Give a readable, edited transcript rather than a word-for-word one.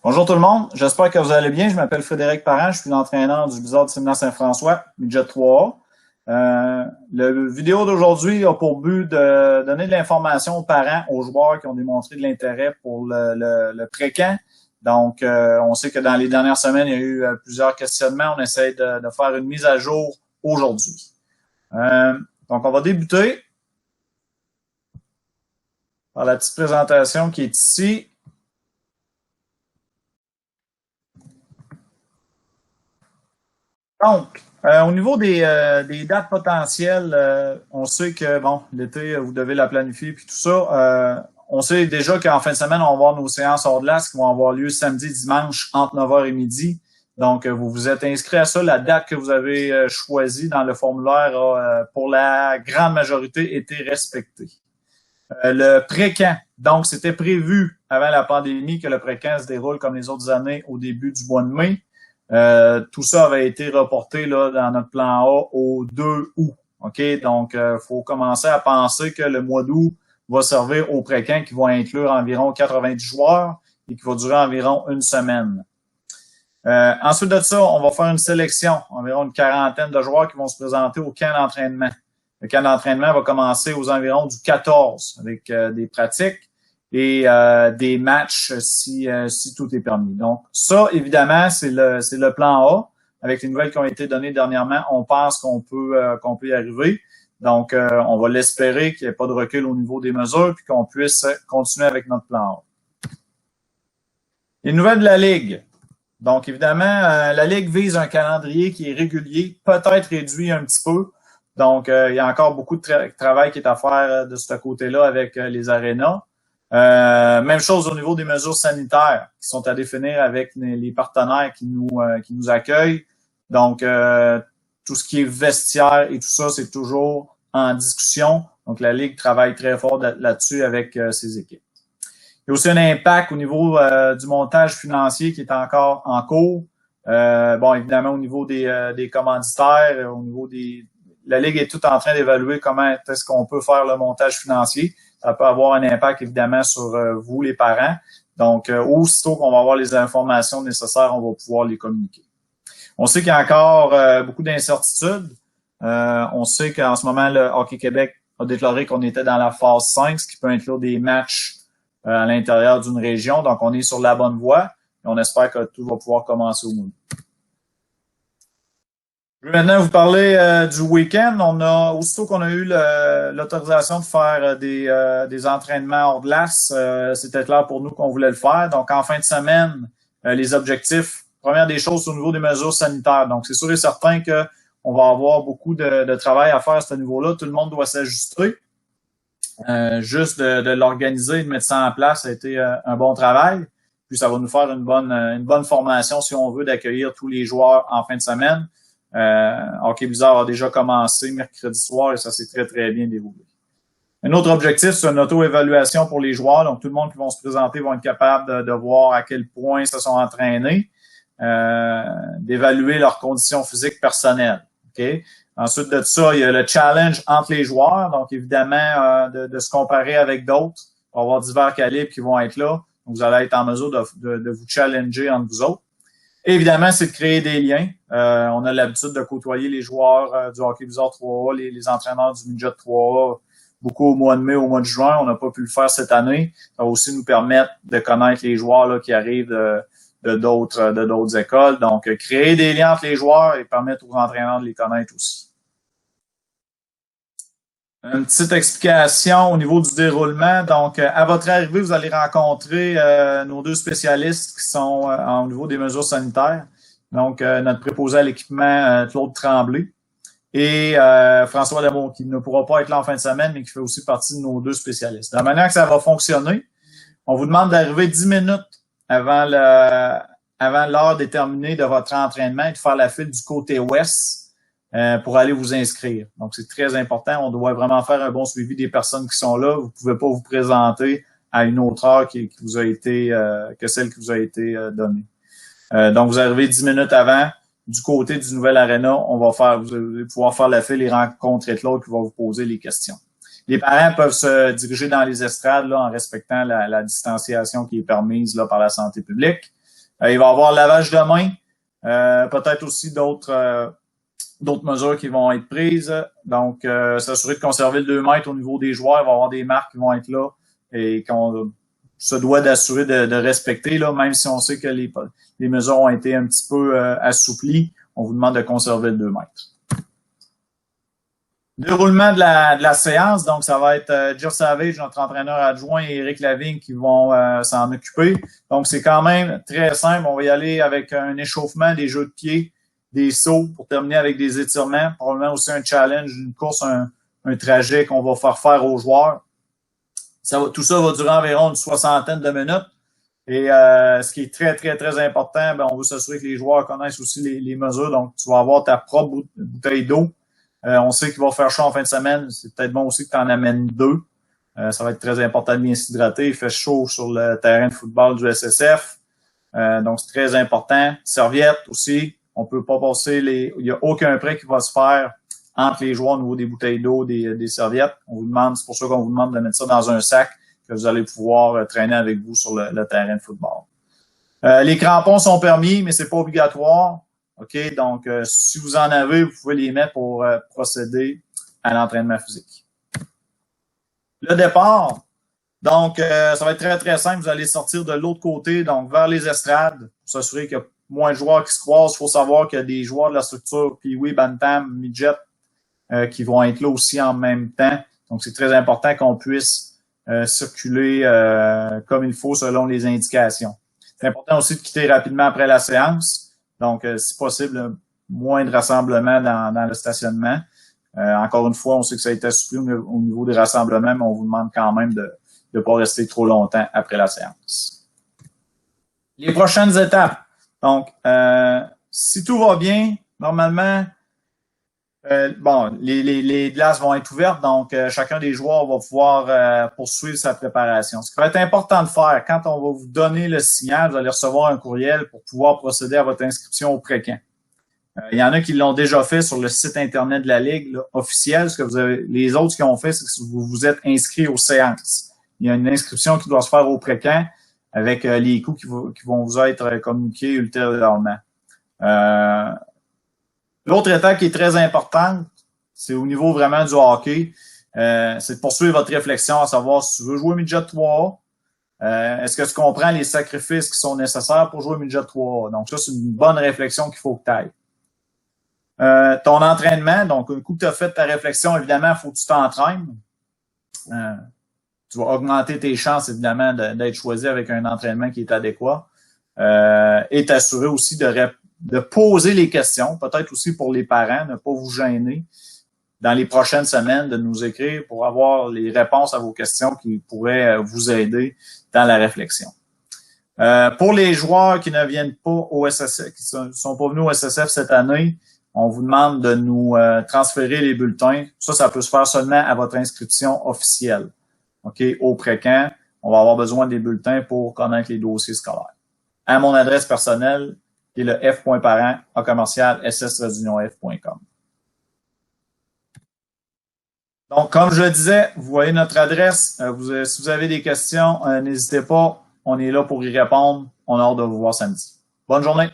Bonjour tout le monde, j'espère que vous allez bien. Je m'appelle Frédéric Parent, je suis l'entraîneur du Blizzard du Séminaire Saint-François, Midget 3A. La vidéo d'aujourd'hui a pour but de donner de l'information aux parents, aux joueurs qui ont démontré de l'intérêt pour le pré-camp. Donc, on sait que dans les dernières semaines, il y a eu plusieurs questionnements. On essaie de faire une mise à jour aujourd'hui. Donc, on va débuter par la petite présentation qui est ici. Donc, au niveau des dates potentielles, on sait que, bon, l'été, vous devez la planifier puis tout ça. On sait déjà qu'en fin de semaine, on va avoir nos séances hors glace qui vont avoir lieu samedi, dimanche, entre 9h et midi. Donc, vous vous êtes inscrit à ça. La date que vous avez choisie dans le formulaire a, pour la grande majorité, été respectée. Le pré-camp. Donc, c'était prévu avant la pandémie que le pré-camp se déroule comme les autres années au début du mois de mai. Tout ça avait été reporté là, dans notre plan A au 2 août. OK? Donc, faut commencer à penser que le mois d'août va servir au pré-camp qui va inclure environ 90 joueurs et qui va durer environ une semaine. Ensuite de ça, on va faire une sélection, environ une quarantaine de joueurs qui vont se présenter au camp d'entraînement. Le camp d'entraînement va commencer aux environs du 14 avec des pratiques et des matchs si tout est permis. Donc, ça, évidemment, c'est le plan A. Avec les nouvelles qui ont été données dernièrement, on pense qu'on peut y arriver. Donc, on va l'espérer qu'il n'y ait pas de recul au niveau des mesures puis qu'on puisse continuer avec notre plan A. Les nouvelles de la Ligue. Donc, évidemment, la Ligue vise un calendrier qui est régulier, peut-être réduit un petit peu. Donc, il y a encore beaucoup de travail qui est à faire de ce côté-là avec les arénas. Même chose au niveau des mesures sanitaires qui sont à définir avec les partenaires qui nous accueillent. Donc, tout ce qui est vestiaire et tout ça, c'est toujours en discussion. Donc, la Ligue travaille très fort là-dessus avec ses équipes. Il y a aussi un impact au niveau du montage financier qui est encore en cours. Bon, évidemment, au niveau des commanditaires, au niveau la Ligue est tout en train d'évaluer comment est-ce qu'on peut faire le montage financier. Ça peut avoir un impact, évidemment, sur vous, les parents. Donc, aussitôt qu'on va avoir les informations nécessaires, on va pouvoir les communiquer. On sait qu'il y a encore beaucoup d'incertitudes. On sait qu'en ce moment, le Hockey Québec a déclaré qu'on était dans la phase 5, ce qui peut inclure des matchs à l'intérieur d'une région. Donc, on est sur la bonne voie et on espère que tout va pouvoir commencer au moins. Je vais maintenant vous parler du week-end. Aussitôt qu'on a eu l'autorisation de faire des entraînements hors glace, c'était clair pour nous qu'on voulait le faire. Donc, en fin de semaine, les objectifs, première des choses, au niveau des mesures sanitaires. Donc, c'est sûr et certain qu'on va avoir beaucoup de travail à faire à ce niveau-là. Tout le monde doit s'ajuster. Juste de l'organiser, de mettre ça en place, ça a été un bon travail. Puis, ça va nous faire une bonne formation si on veut d'accueillir tous les joueurs en fin de semaine. Hockey Blizzard a déjà commencé mercredi soir et ça s'est très, très bien déroulé. Un autre objectif, c'est une auto-évaluation pour les joueurs. Donc, tout le monde qui vont se présenter vont être capables de voir à quel point ils se sont entraînés, d'évaluer leurs conditions physiques personnelles. Okay? Ensuite de ça, il y a le challenge entre les joueurs. Donc, évidemment, de se comparer avec d'autres. Il va y avoir divers calibres qui vont être là. Donc, vous allez être en mesure de vous challenger entre vous autres. Évidemment, c'est de créer des liens. On a l'habitude de côtoyer les joueurs du Hockey Blizzard 3A, les entraîneurs du Midget 3A, beaucoup au mois de mai, au mois de juin. On n'a pas pu le faire cette année. Ça va aussi nous permettre de connaître les joueurs là, qui arrivent de d'autres écoles. Donc, créer des liens entre les joueurs et permettre aux entraîneurs de les connaître aussi. Une petite explication au niveau du déroulement. Donc, à votre arrivée, vous allez rencontrer nos deux spécialistes qui sont au niveau des mesures sanitaires. Donc, notre préposé à l'équipement, Claude Tremblay, et François Lamour, qui ne pourra pas être là en fin de semaine, mais qui fait aussi partie de nos deux spécialistes. De la manière que ça va fonctionner, on vous demande d'arriver 10 minutes avant l'heure déterminée de votre entraînement et de faire la file du côté ouest. Pour aller vous inscrire. Donc, c'est très important. On doit vraiment faire un bon suivi des personnes qui sont là. Vous ne pouvez pas vous présenter à une autre heure qui vous a été que celle qui vous a été donnée. Donc, vous arrivez 10 minutes avant. Du côté du nouvel aréna, vous allez pouvoir faire la file et rencontrer l'autre qui va vous poser les questions. Les parents peuvent se diriger dans les estrades là, en respectant la distanciation qui est permise là, par la santé publique. Il va y avoir lavage de main, peut-être aussi d'autres mesures qui vont être prises. Donc, s'assurer de conserver le 2 mètres au niveau des joueurs. Il va y avoir des marques qui vont être là et qu'on se doit d'assurer de respecter, là, même si on sait que les mesures ont été un petit peu assouplies. On vous demande de conserver le 2 mètres. Déroulement de la séance, donc ça va être Jill Savage, notre entraîneur adjoint, et Éric Lavigne qui vont s'en occuper. Donc c'est quand même très simple. On va y aller avec un échauffement, des jeux de pied, des sauts pour terminer avec des étirements, probablement aussi un challenge, une course, un trajet qu'on va faire aux joueurs. Tout ça va durer environ une 60aine de minutes. Et ce qui est très, très, très important, ben, on veut s'assurer que les joueurs connaissent aussi les mesures. Donc, tu vas avoir ta propre bouteille d'eau. On sait qu'il va faire chaud en fin de semaine. C'est peut-être bon aussi que tu en amènes 2. Ça va être très important de bien s'hydrater. Il fait chaud sur le terrain de football du SSF. Donc, c'est très important. Serviette aussi. On peut pas passer il n'y a aucun prêt qui va se faire entre les joueurs au niveau des bouteilles d'eau, des serviettes. On vous demande, c'est pour ça qu'on vous demande de mettre ça dans un sac que vous allez pouvoir traîner avec vous sur le terrain de football. Les crampons sont permis, mais c'est pas obligatoire. OK? Donc, si vous en avez, vous pouvez les mettre pour procéder à l'entraînement physique. Le départ. Donc, ça va être très, très simple. Vous allez sortir de l'autre côté, donc vers les estrades, pour s'assurer qu'il y a moins de joueurs qui se croisent. Il faut savoir qu'il y a des joueurs de la structure Pee-wee, Bantam, Midget qui vont être là aussi en même temps. Donc, c'est très important qu'on puisse circuler comme il faut selon les indications. C'est important aussi de quitter rapidement après la séance. Donc, si possible, moins de rassemblements dans le stationnement. Encore une fois, on sait que ça a été assoupli au niveau des rassemblements, mais on vous demande quand même de ne pas rester trop longtemps après la séance. Les prochaines étapes. Donc, si tout va bien, normalement, les glaces vont être ouvertes, donc chacun des joueurs va pouvoir poursuivre sa préparation. Ce qui va être important de faire, quand on va vous donner le signal, vous allez recevoir un courriel pour pouvoir procéder à votre inscription au pré-camp. Il y en a qui l'ont déjà fait sur le site Internet de la Ligue là, officiel. Ce que vous avez, les autres qui ont fait, c'est que vous vous êtes inscrits aux séances. Il y a une inscription qui doit se faire au pré-camp avec les coûts qui vont vous être communiqués ultérieurement. L'autre étape qui est très importante, c'est au niveau vraiment du hockey, c'est de poursuivre votre réflexion à savoir si tu veux jouer midget 3A, est-ce que tu comprends les sacrifices qui sont nécessaires pour jouer midget 3A. Donc ça, c'est une bonne réflexion qu'il faut que tu ailles. Ton entraînement, donc un coup que tu as fait ta réflexion, évidemment, il faut que tu t'entraînes. Tu vas augmenter tes chances, évidemment, d'être choisi avec un entraînement qui est adéquat. Et t'assurer aussi de poser les questions, peut-être aussi pour les parents, ne pas vous gêner dans les prochaines semaines de nous écrire pour avoir les réponses à vos questions qui pourraient vous aider dans la réflexion. Pour les joueurs qui ne viennent pas au SSF, qui sont pas venus au SSF cette année, on vous demande de nous transférer les bulletins. Ça peut se faire seulement à votre inscription officielle. OK, au pré-camp, on va avoir besoin des bulletins pour connaître les dossiers scolaires. À mon adresse personnelle, qui est le f.parent@ss-f.com. Donc, comme je le disais, vous voyez notre adresse. Si vous avez des questions, n'hésitez pas. On est là pour y répondre. On a hâte de vous voir samedi. Bonne journée.